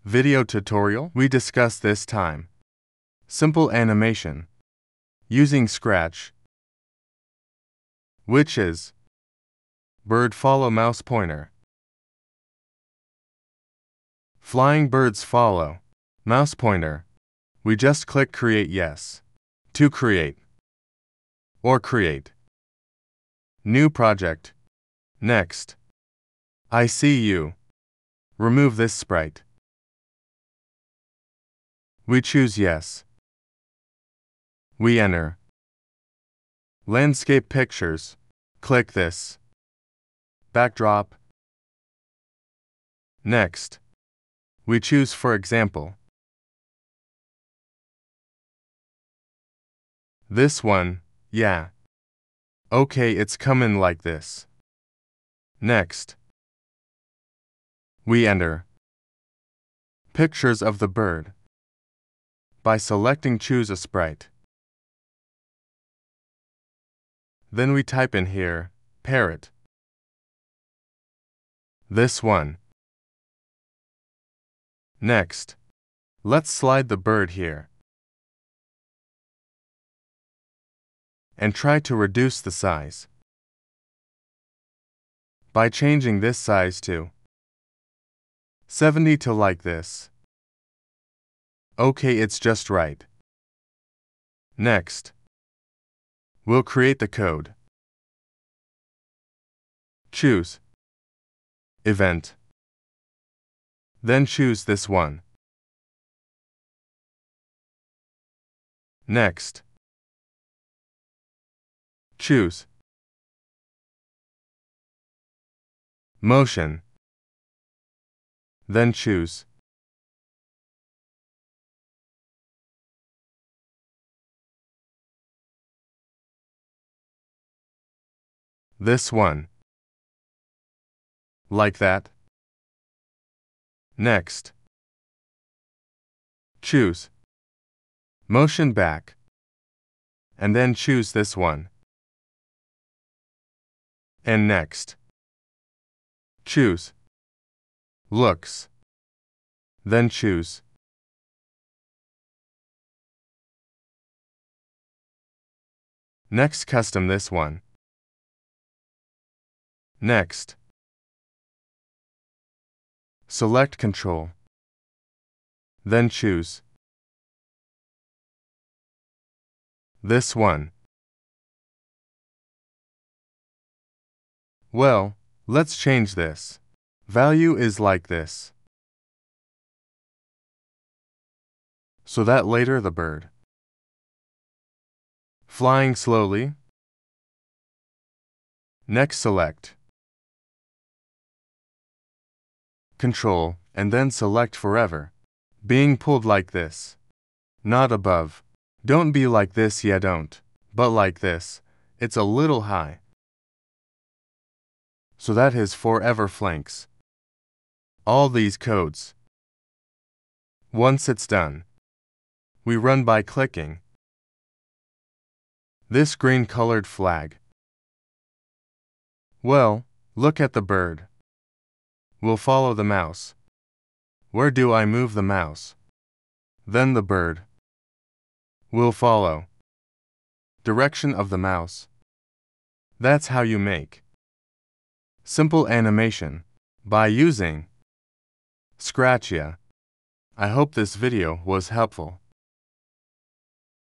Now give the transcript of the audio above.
Video tutorial we discussed this time. Simple animation. Using Scratch. Which is bird follow mouse pointer. Flying birds follow mouse pointer. We just click create yes. To create. Or create. New project. Next. I see you. Remove this sprite. We choose yes. We enter. Landscape pictures. Click this. Backdrop. Next. We choose for example. This one, yeah. Okay, it's coming like this. Next. We enter. Pictures of the bird. By selecting choose a sprite. Then we type in here, parrot. This one. Next. Let's slide the bird here. And try to reduce the size. By changing this size to 70 to like this. Okay, it's just right. Next. We'll create the code. Choose Event. Then choose this one. Next. Choose Motion. Then choose this one. Like that. Next. Choose Motion back. And then choose this one. And next. Choose Looks. Then choose Next, custom this one. Next. Select Control. Then choose this one. Well, let's change this. Value is like this. So that later the bird flying slowly. Next, select Control and then select forever. Being pulled like this. Not above. Don't be like this, yeah, don't. But like this. It's a little high. So that his forever flanks. All these codes. Once it's done, we run by clicking this green colored flag. Well, look at the bird. We'll follow the mouse. Where do I move the mouse? Then the bird will follow direction of the mouse. That's how you make simple animation by using Scratch. I hope this video was helpful.